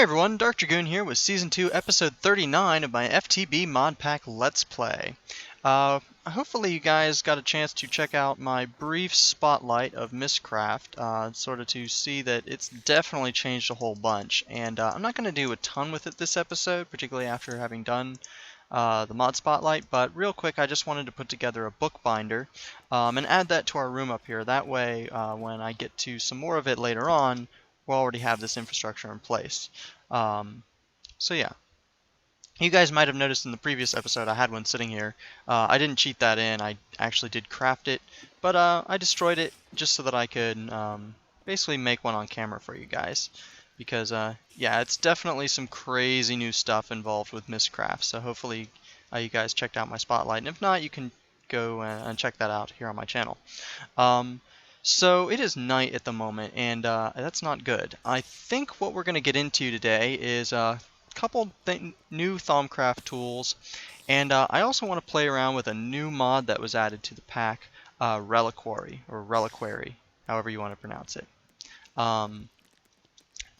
Hey everyone, DarkDragoon here with Season 2, Episode 39 of my FTB Modpack Let's Play. Hopefully you guys got a chance to check out my brief spotlight of Mystcraft, sort of to see that it's definitely changed a whole bunch. And I'm not going to do a ton with it this episode, particularly after having done the mod spotlight, but real quick I just wanted to put together a bookbinder and add that to our room up here. That way when I get to some more of it later on, we'll already have this infrastructure in place. So yeah, you guys might have noticed in the previous episode I had one sitting here. I didn't cheat that in, I actually did craft it, but I destroyed it just so that I could basically make one on camera for you guys. Because yeah, it's definitely some crazy new stuff involved with Mystcraft, so hopefully you guys checked out my spotlight, and if not, you can go and check that out here on my channel. So it is night at the moment, and that's not good. I think what we're going to get into today is a couple new Thaumcraft tools, and I also want to play around with a new mod that was added to the pack, Reliquary, or Reliquary, however you want to pronounce it.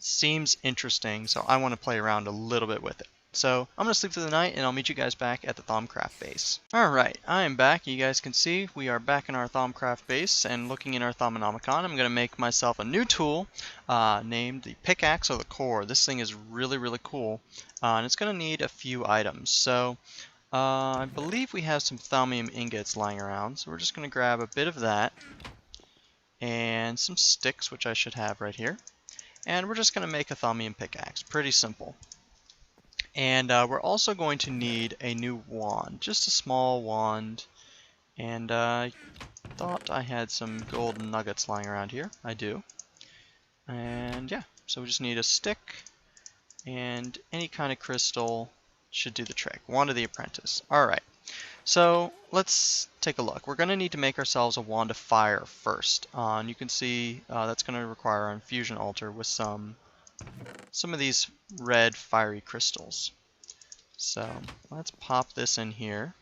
Seems interesting, so I want to play around a little bit with it. So I'm going to sleep through the night, and I'll meet you guys back at the Thaumcraft base. Alright, I am back. You guys can see we are back in our Thaumcraft base, and looking in our Thaumonomicon, I'm going to make myself a new tool named the Pickaxe or the Core. This thing is really, really cool, and it's going to need a few items. So I believe we have some Thaumium ingots lying around, so we're just going to grab a bit of that, and some sticks, which I should have right here. And we're just going to make a Thaumium pickaxe. Pretty simple. And we're also going to need a new wand. Just a small wand. And I thought I had some golden nuggets lying around here. I do. And yeah, so we just need a stick. And any kind of crystal should do the trick. Wand of the Apprentice. Alright. So let's take a look. We're going to need to make ourselves a wand of fire first. And you can see that's going to require our infusion altar with some of these red fiery crystals. So let's pop this in here,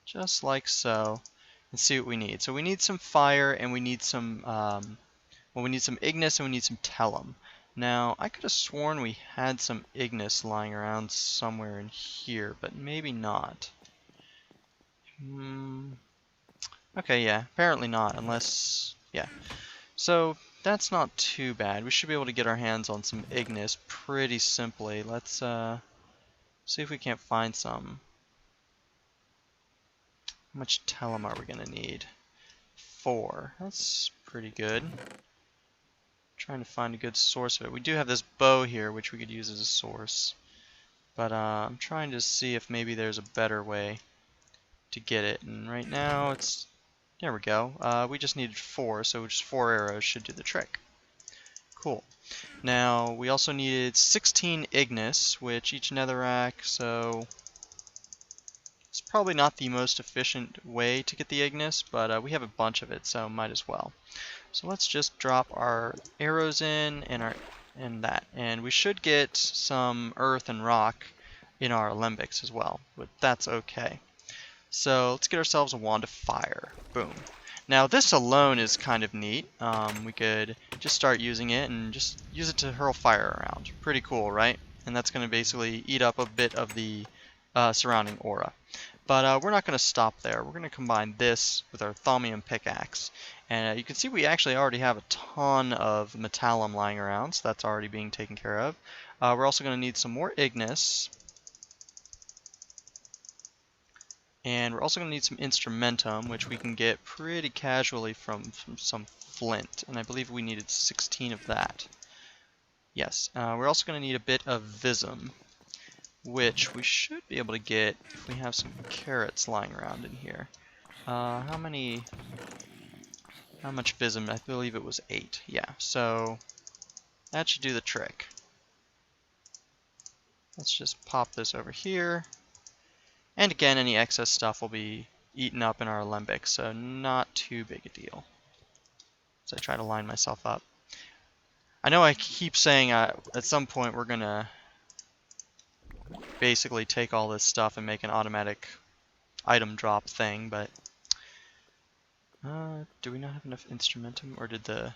just like so, and see what we need. So we need some fire, and we need some well, we need some Ignis, and we need some Tellum. Now, I could have sworn we had some Ignis lying around somewhere in here, but maybe not. Okay, yeah, apparently not, unless, yeah. So, that's not too bad. We should be able to get our hands on some Ignis pretty simply. Let's see if we can't find some. How much Tellum are we going to need? 4. That's pretty good. Trying to find a good source of it. We do have this bow here, which we could use as a source. But I'm trying to see if maybe there's a better way to get it. And right now, it's... There we go. We just needed 4, so just 4 arrows should do the trick. Cool. Now, we also needed 16 Ignis, which each netherrack, so... It's probably not the most efficient way to get the Ignis, but we have a bunch of it, so might as well. So let's just drop our arrows in and that. And we should get some earth and rock in our alembics as well, but that's okay. So let's get ourselves a wand of fire. Boom. Now this alone is kind of neat. We could just start using it and just use it to hurl fire around. Pretty cool, right? And that's going to basically eat up a bit of the surrounding aura. But we're not going to stop there. We're going to combine this with our Thaumium pickaxe. And you can see we actually already have a ton of metallum lying around, so that's already being taken care of. We're also going to need some more Ignis. And we're also going to need some Instrumentum, which we can get pretty casually from some flint. And I believe we needed 16 of that. Yes. We're also going to need a bit of Visum, which we should be able to get if we have some carrots lying around in here. How much Visum? I believe it was 8. Yeah, so that should do the trick. Let's just pop this over here. And again, any excess stuff will be eaten up in our alembic, so not too big a deal. So I try to line myself up. I know I keep saying at some point we're going to basically take all this stuff and make an automatic item drop thing, but do we not have enough Instrumentum, or did the...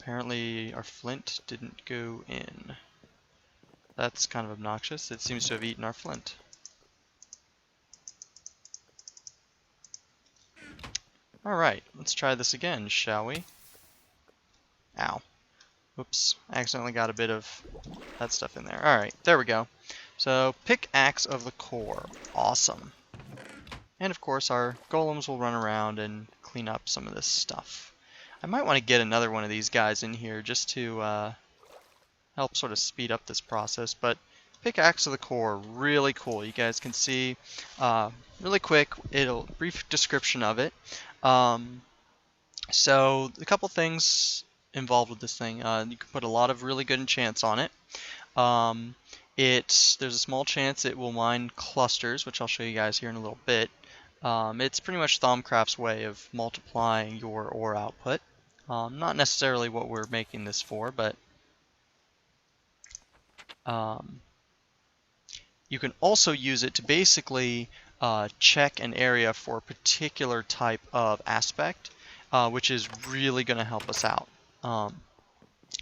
apparently our flint didn't go in. That's kind of obnoxious. It seems to have eaten our flint. Alright, let's try this again, shall we? Ow. Whoops, I accidentally got a bit of that stuff in there. Alright, there we go. So, pickaxe of the core. Awesome. And of course our golems will run around and clean up some of this stuff. I might want to get another one of these guys in here just to help sort of speed up this process, but pickaxe of the core, really cool. You guys can see really quick, brief description of it. So a couple things involved with this thing. You can put a lot of really good enchants on it. There's a small chance it will mine clusters, which I'll show you guys here in a little bit. It's pretty much Thaumcraft's way of multiplying your ore output. Not necessarily what we're making this for, but you can also use it to basically check an area for a particular type of aspect, which is really going to help us out.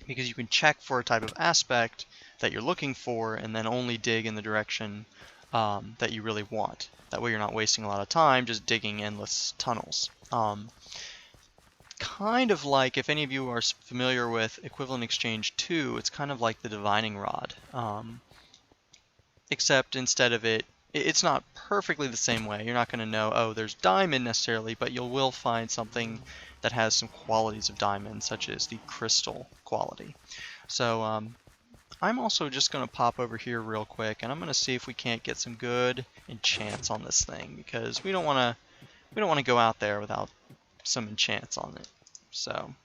Because you can check for a type of aspect that you're looking for and then only dig in the direction that you really want. That way you're not wasting a lot of time just digging endless tunnels. Kind of like, if any of you are familiar with Equivalent Exchange 2, it's kind of like the Divining Rod. Except instead of it's not perfectly the same way. You're not going to know, oh, there's diamond necessarily, but you will find something that has some qualities of diamond, such as the crystal quality. So I'm also just going to pop over here real quick, and I'm going to see if we can't get some good enchants on this thing, because we don't want to go out there without some enchants on it. So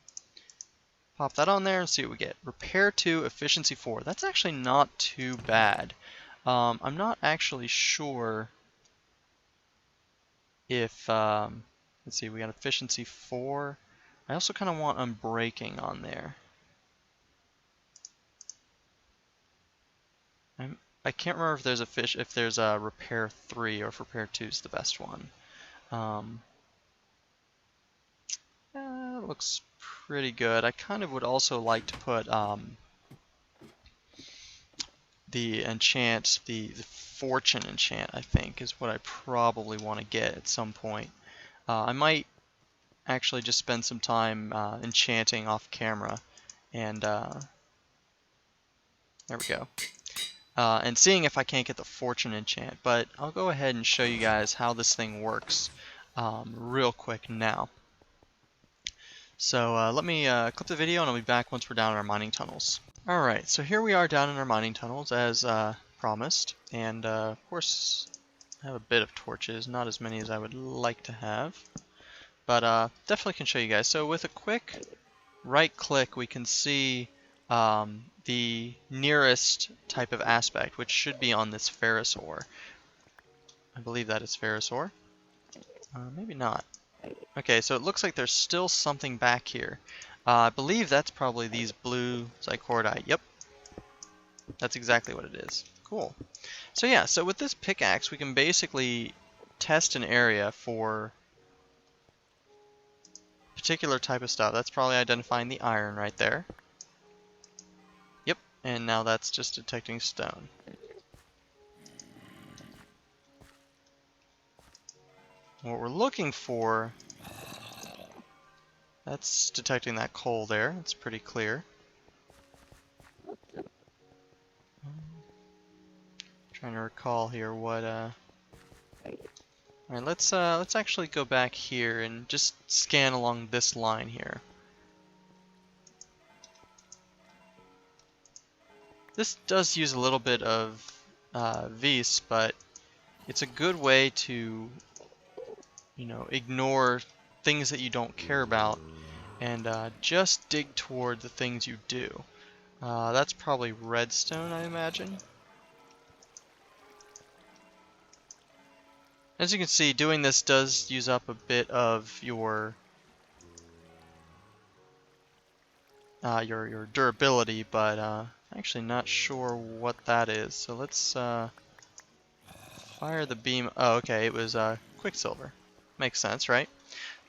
pop that on there and see what we get. Repair 2, efficiency 4. That's actually not too bad. I'm not actually sure if, let's see, we got efficiency 4. I also kind of want unbreaking on there. I can't remember if there's a repair 3 or if repair 2 is the best one. It looks pretty good. I kind of would also like to put the enchant, the fortune enchant, I think, is what I probably want to get at some point. I might actually just spend some time enchanting off camera, and there we go. And seeing if I can't get the fortune enchant, but I'll go ahead and show you guys how this thing works real quick now. So let me clip the video and I'll be back once we're down in our mining tunnels. Alright, so here we are down in our mining tunnels as promised, and of course I have a bit of torches, not as many as I would like to have, but definitely can show you guys. So with a quick right click we can see the nearest type of aspect, which should be on this ferrous ore. I believe that is ferrous ore. Maybe not. Okay, so it looks like there's still something back here. I believe that's probably these blue zicordite. Yep. That's exactly what it is. Cool. So yeah, so with this pickaxe we can basically test an area for a particular type of stuff. That's probably identifying the iron right there. Yep, and now that's just detecting stone. What we're looking for, that's detecting that coal there. It's pretty clear. Trying to recall here what Alright, let's actually go back here and just scan along this line here. This does use a little bit of vis, but it's a good way to, you know, ignore things that you don't care about and just dig toward the things you do. That's probably redstone, I imagine. As you can see, doing this does use up a bit of your durability, but I'm actually not sure what that is. So let's fire the beam. Oh, okay, it was Quicksilver. Makes sense, right?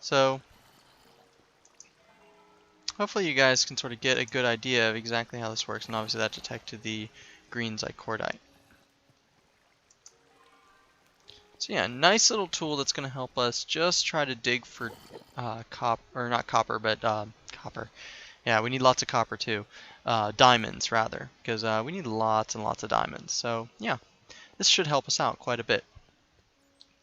So, hopefully you guys can sort of get a good idea of exactly how this works, and obviously that detected the green zicordite. So yeah, nice little tool that's going to help us just try to dig for not copper, but copper. Yeah, we need lots of copper too. Diamonds, rather, because we need lots and lots of diamonds. So yeah, this should help us out quite a bit.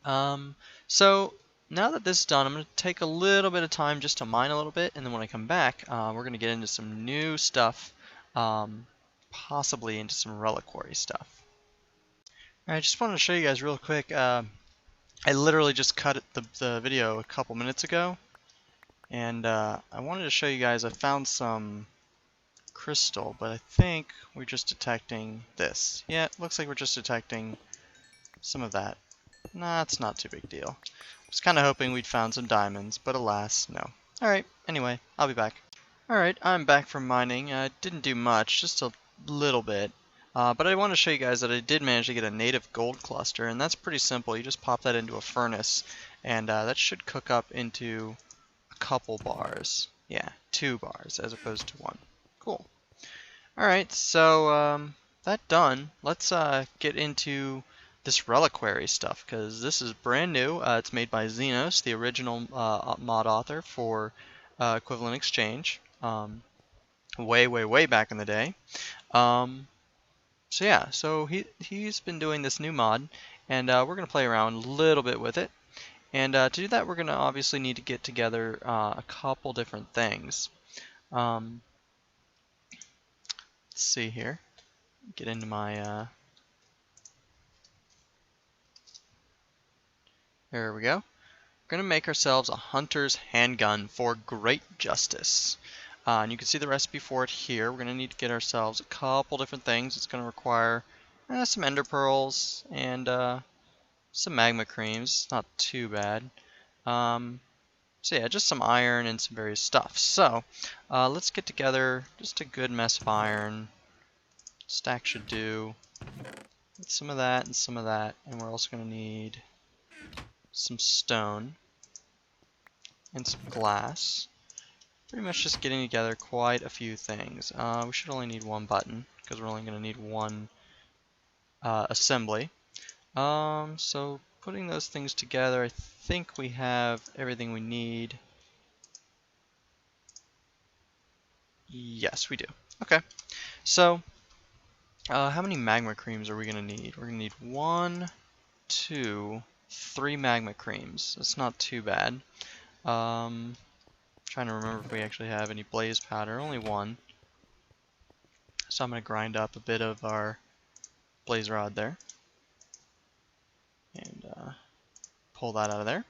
So now that this is done, I'm going to take a little bit of time just to mine a little bit, and then when I come back, we're going to get into some new stuff, possibly into some reliquary stuff. Alright, I just wanted to show you guys real quick. I literally just cut the video a couple minutes ago, and I wanted to show you guys I found some crystal, but I think we're just detecting this. Yeah, it looks like we're just detecting some of that. Nah, it's not too big deal. I was kind of hoping we'd found some diamonds, but alas, no. Alright, anyway, I'll be back. Alright, I'm back from mining. I didn't do much, just a little bit. But I want to show you guys that I did manage to get a native gold cluster, and that's pretty simple. You just pop that into a furnace, and that should cook up into a couple bars. Yeah, 2 bars as opposed to 1. Cool. Alright, so that done, let's get into this reliquary stuff, because this is brand new. It's made by Xenos, the original mod author for Equivalent Exchange, way back in the day. So yeah, so he's been doing this new mod, and we're going to play around a little bit with it. And to do that, we're going to obviously need to get together a couple different things. Let's see here. Get into my... there we go. We're going to make ourselves a hunter's handgun for great justice. And you can see the recipe for it here. We're going to need to get ourselves a couple different things. It's going to require some ender pearls and some magma creams. Not too bad. So yeah, just some iron and some various stuff. So let's get together just a good mess of iron. Stack should do. Get some of that and some of that. And we're also going to need some stone and some glass. Pretty much just getting together quite a few things. We should only need 1 button, because we're only going to need 1 assembly. So putting those things together, I think we have everything we need. Yes, we do. Okay. So, how many magma creams are we going to need? We're going to need 1, 2, 3 magma creams. That's not too bad. Trying to remember if we actually have any blaze powder. Only 1. So I'm going to grind up a bit of our blaze rod there. And pull that out of there.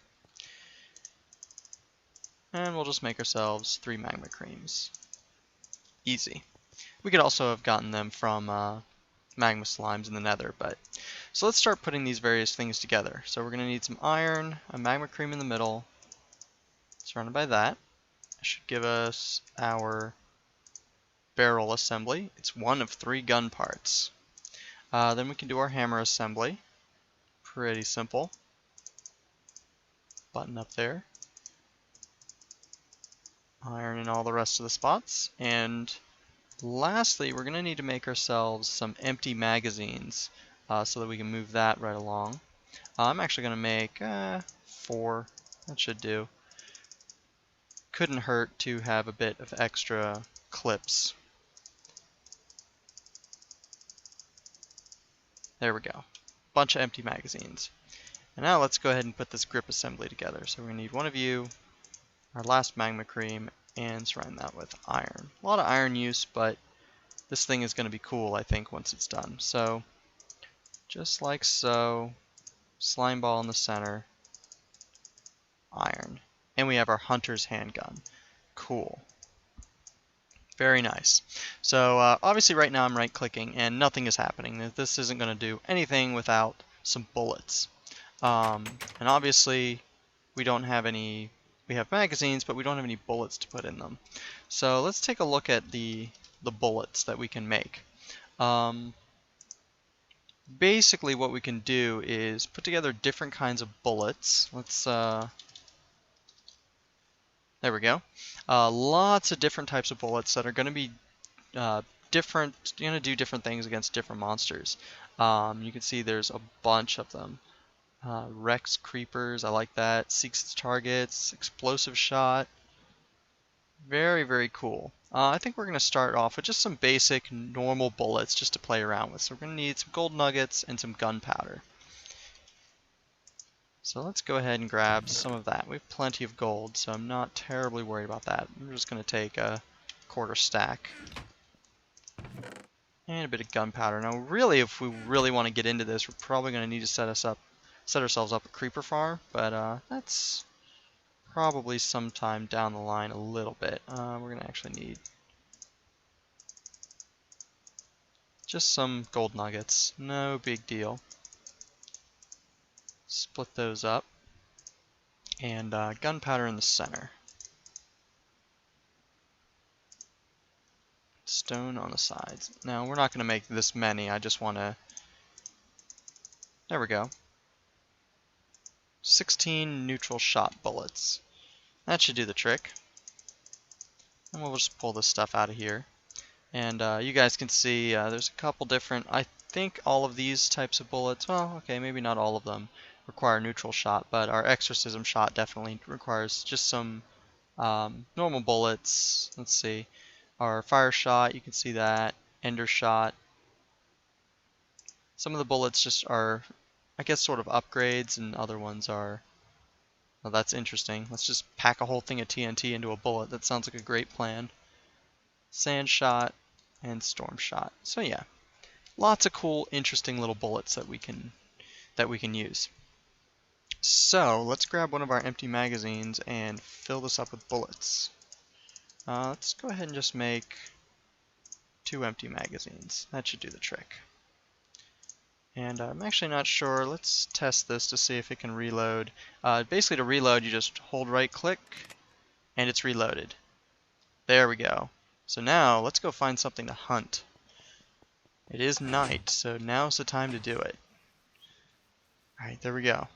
And we'll just make ourselves 3 magma creams. Easy. We could also have gotten them from magma slimes in the nether, but... So let's start putting these various things together. So we're going to need some iron, a magma cream in the middle, surrounded by that. That should give us our barrel assembly. It's 1 of 3 gun parts. Then we can do our hammer assembly. Pretty simple. Button up there. Iron in all the rest of the spots. And lastly, we're going to need to make ourselves some empty magazines so that we can move that right along. I'm actually going to make 4. That should do. Couldn't hurt to have a bit of extra clips. There we go. Bunch of empty magazines. And now let's go ahead and put this grip assembly together. So we're going to need 1 of you, our last magma cream, and surround that with iron. A lot of iron use, but this thing is going to be cool, I think, once it's done. So, just like so, slime ball in the center, iron. And we have our hunter's handgun. Cool. Very nice. So obviously right now I'm right clicking and nothing is happening. This isn't going to do anything without some bullets. And obviously we don't have any, we have magazines, but we don't have any bullets to put in them. So let's take a look at the bullets that we can make. Basically what we can do is put together different kinds of bullets. Let's There we go. Lots of different types of bullets that are going to be different, going to do different things against different monsters. You can see there's a bunch of them. Rex Creepers, I like that. Seeks its targets, explosive shot. Very, very cool. I think we're going to start off with just some basic normal bullets just to play around with. So we're going to need some gold nuggets and some gunpowder. So let's go ahead and grab some of that. We have plenty of gold, so I'm not terribly worried about that. I'm just going to take a quarter stack. And a bit of gunpowder. Now really, if we really want to get into this, we're probably going to need to set ourselves up a creeper farm, but that's probably sometime down the line a little bit. We're going to actually need just some gold nuggets. No big deal. Split those up. And gunpowder in the center. Stone on the sides. Now, we're not going to make this many. I just want to... There we go. 16 neutral shot bullets. That should do the trick. And we'll just pull this stuff out of here. And you guys can see there's a couple different... I think all of these types of bullets... Well, okay, maybe not all of them require neutral shot, but our exorcism shot definitely requires just some normal bullets. Let's see. Our fire shot, you can see that. Ender shot. Some of the bullets just are, I guess, sort of upgrades, and other ones are... Well, that's interesting. Let's just pack a whole thing of TNT into a bullet. That sounds like a great plan. Sand shot and storm shot. So yeah, lots of cool, interesting little bullets that we can use. So let's grab one of our empty magazines and fill this up with bullets. Let's go ahead and just make 2 empty magazines. That should do the trick. And I'm actually not sure. Let's test this to see if it can reload. Basically, to reload, you just hold right click and it's reloaded. There we go. So now let's go find something to hunt. It is night, so now's the time to do it. Alright, there we go.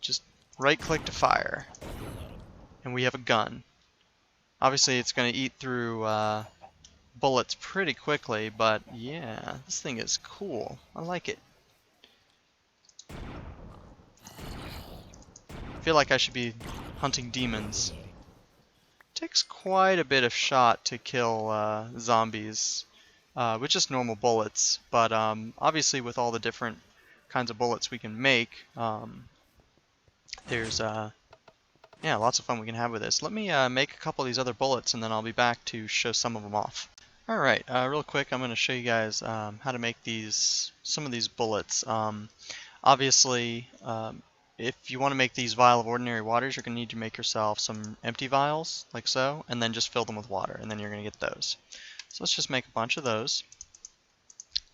Just right click to fire. And we have a gun. Obviously it's going to eat through bullets pretty quickly, but yeah, this thing is cool. I like it. I feel like I should be hunting demons. Takes quite a bit of shot to kill zombies with just normal bullets, but obviously with all the different kinds of bullets we can make, there's yeah, lots of fun we can have with this. Let me make a couple of these other bullets, and then I'll be back to show some of them off. Alright, real quick, I'm going to show you guys how to make some of these bullets. Obviously, if you want to make these vial of ordinary waters, you're going to need to make yourself some empty vials, like so, and then just fill them with water, and then you're going to get those. So let's just make a bunch of those,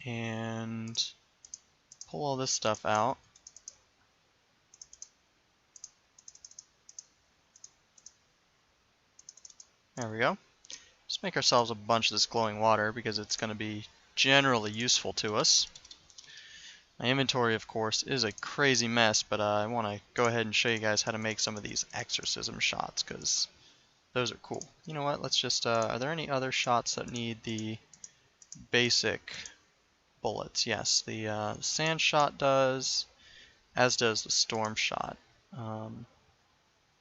and pull all this stuff out. There we go. Just make ourselves a bunch of this glowing water because it's going to be generally useful to us. My inventory, of course, is a crazy mess, but I want to go ahead and show you guys how to make some of these exorcism shots because those are cool. You know what? Let's just, are there any other shots that need the basic bullets? Yes, the sand shot does, as does the storm shot. So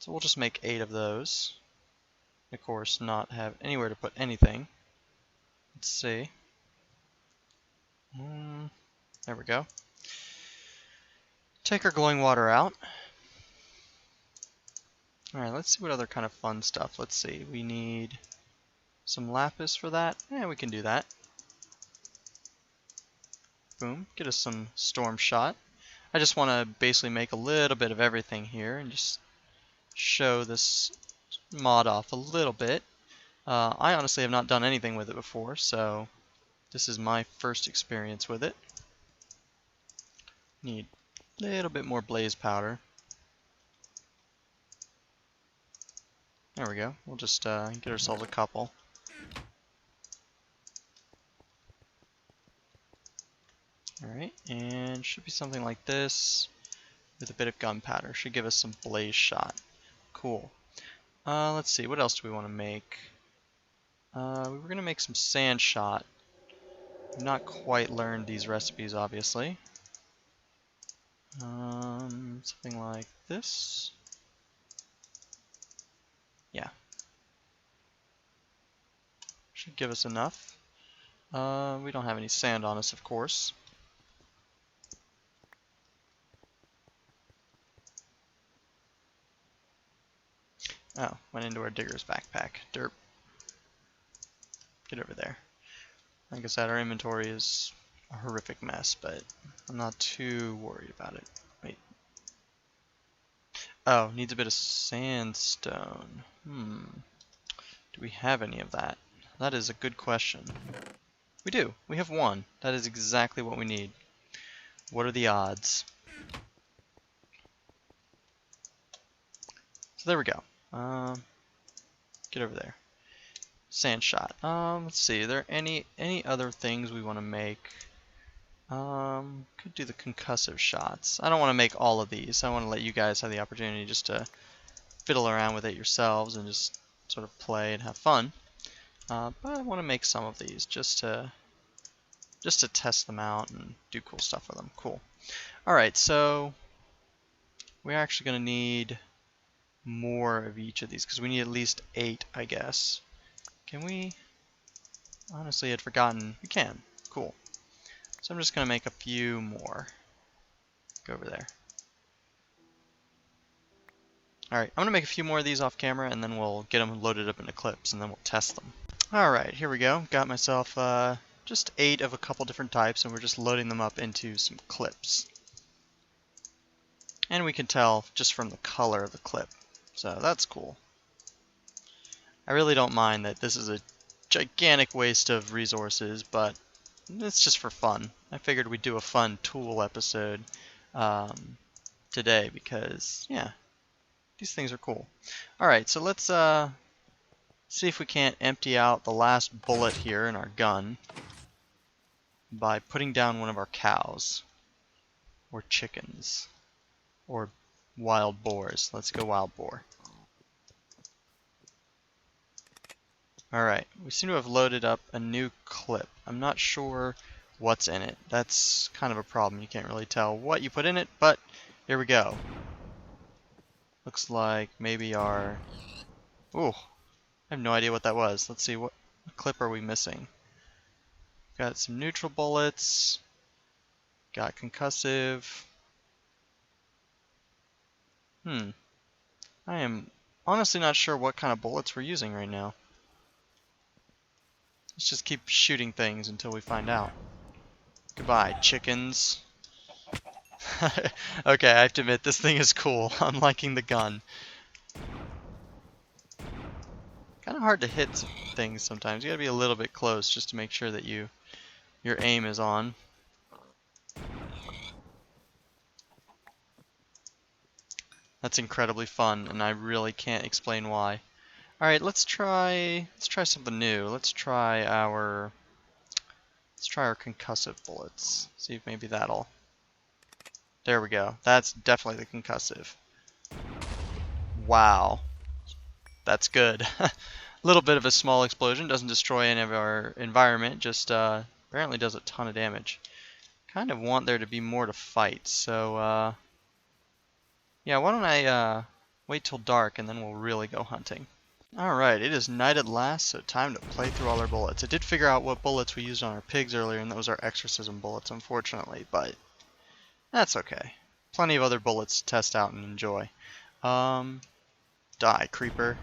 we'll just make 8 of those. Of course, not have anywhere to put anything. Let's see. There we go. Take our glowing water out. Alright, let's see what other kind of fun stuff. Let's see. We need some lapis for that. Yeah, we can do that. Boom. Get us some storm shot. I just want to basically make a little bit of everything here and just show this mod off a little bit. I honestly have not done anything with it before, so this is my first experience with it. Need a little bit more blaze powder. There we go. We'll just get ourselves a couple. Alright, and should be something like this with a bit of gunpowder. Should give us some blaze shot. Cool. Let's see, what else do we want to make? We were going to make some sand shot. I've not quite learned these recipes, obviously. Something like this. Yeah. Should give us enough. We don't have any sand on us, of course. Oh, went into our digger's backpack. Derp. Get over there. Like I said, our inventory is a horrific mess, but I'm not too worried about it. Wait. Oh, needs a bit of sandstone. Do we have any of that? That is a good question. We do. We have one. That is exactly what we need. What are the odds? So there we go. Get over there. Sand shot. Let's see. Are there any other things we want to make? Could do the concussive shots. I don't want to make all of these. I want to let you guys have the opportunity just to fiddle around with it yourselves and just sort of play and have fun. But I want to make some of these just to test them out and do cool stuff with them. Cool. Alright, so we're actually going to need more of each of these because we need at least 8, I guess. Can we? Honestly, I'd forgotten. We can. Cool. So I'm just going to make a few more. Go over there. Alright, I'm going to make a few more of these off camera and then we'll get them loaded up into clips and then we'll test them. Alright, here we go. Got myself just 8 of a couple different types and we're just loading them up into some clips. And we can tell just from the color of the clip. So that's cool. I really don't mind that this is a gigantic waste of resources, but it's just for fun. I figured we'd do a fun tool episode today because, yeah, these things are cool. Alright, so let's see if we can't empty out the last bullet here in our gun by putting down one of our cows. Or chickens. Or wild boars. Let's go wild boar. Alright, we seem to have loaded up a new clip. I'm not sure what's in it. That's kind of a problem. You can't really tell what you put in it, but here we go. Looks like maybe our... Ooh, I have no idea what that was. Let's see, what clip are we missing? Got some neutral bullets. Got concussive. I am honestly not sure what kind of bullets we're using right now. Let's just keep shooting things until we find out. Goodbye, chickens. Okay, I have to admit, this thing is cool. I'm liking the gun. Kind of hard to hit some things sometimes. You gotta be a little bit close just to make sure that your aim is on. That's incredibly fun, and I really can't explain why. Alright, let's try something new. Let's try our concussive bullets. See if maybe that'll... There we go. That's definitely the concussive. Wow. That's good. A little bit of a small explosion. Doesn't destroy any of our environment. Just apparently does a ton of damage. Kind of want there to be more to fight. So, yeah, why don't I wait till dark and then we'll really go hunting. Alright, it is night at last, so time to play through all our bullets. I did figure out what bullets we used on our pigs earlier, and those are exorcism bullets, unfortunately, but that's okay. Plenty of other bullets to test out and enjoy. Die, creeper.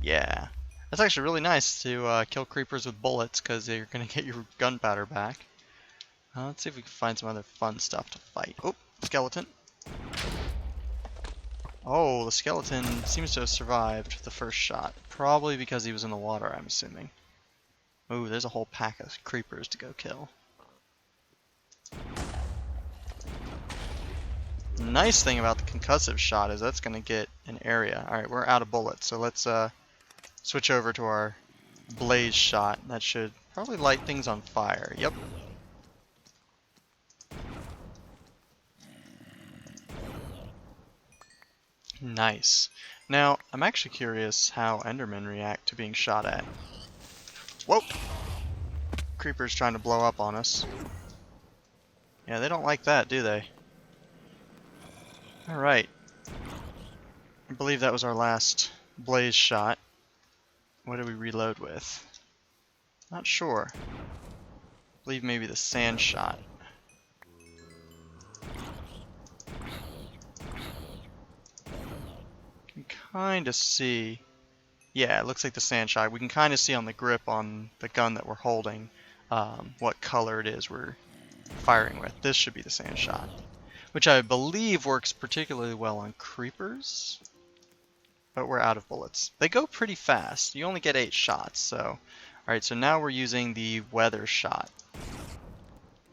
Yeah. That's actually really nice to kill creepers with bullets, because you're going to get your gunpowder back. Let's see if we can find some other fun stuff to fight. Oh, skeleton. Oh, the skeleton seems to have survived the first shot. Probably because he was in the water, I'm assuming. Ooh, there's a whole pack of creepers to go kill. Nice thing about the concussive shot is that's going to get an area. Alright, we're out of bullets, so let's switch over to our blaze shot. That should probably light things on fire. Yep. Nice. Now, I'm actually curious how Endermen react to being shot at. Whoa! Creeper's trying to blow up on us. Yeah, they don't like that, do they? Alright. I believe that was our last blaze shot. What do we reload with? Not sure. I believe maybe the sand shot. Can kind of see. Yeah, it looks like the sand shot. We can kind of see on the grip on the gun that we're holding what color it is we're firing with. This should be the sand shot, which I believe works particularly well on creepers. But we're out of bullets. They go pretty fast. You only get 8 shots, so... Alright, so now we're using the weather shot.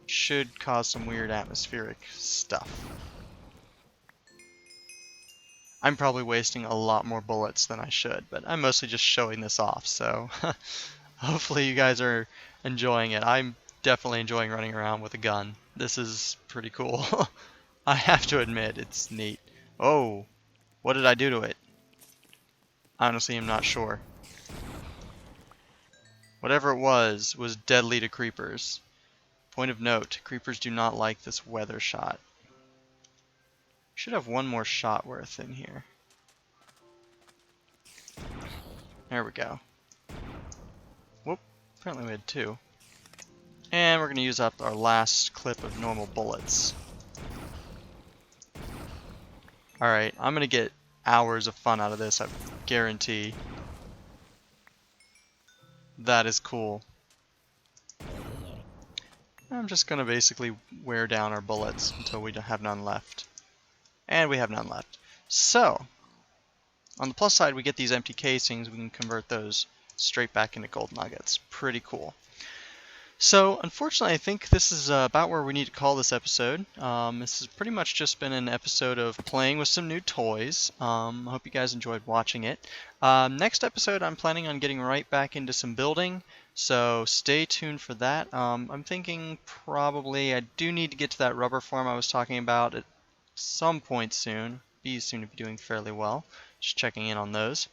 Should cause some weird atmospheric stuff. I'm probably wasting a lot more bullets than I should, but I'm mostly just showing this off, so... Hopefully you guys are enjoying it. I'm definitely enjoying running around with a gun. This is pretty cool. I have to admit, it's neat. Oh! What did I do to it? Honestly, I'm not sure. Whatever it was deadly to creepers. Point of note, creepers do not like this weather shot. Should have one more shot worth in here. There we go. Whoop, apparently we had 2. And we're going to use up our last clip of normal bullets. Alright, I'm going to get hours of fun out of this, I guarantee. That is cool. I'm just going to basically wear down our bullets until we have none left. And we have none left. So, on the plus side, we get these empty casings. We can convert those straight back into gold nuggets. Pretty cool. So, unfortunately, I think this is about where we need to call this episode. This has pretty much just been an episode of playing with some new toys. I hope you guys enjoyed watching it. Next episode, I'm planning on getting right back into some building, so stay tuned for that. I'm thinking probably I do need to get to that rubber farm I was talking about at some point soon. Bees seem to be doing fairly well. Just checking in on those.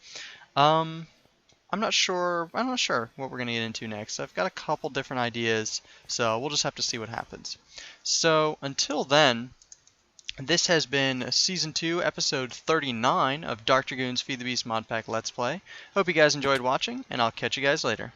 I'm not sure what we're going to get into next. I've got a couple different ideas, so we'll just have to see what happens. So, until then, this has been Season 2, Episode 39 of DarkDragoon's Feed the Beast Modpack Let's Play. Hope you guys enjoyed watching, and I'll catch you guys later.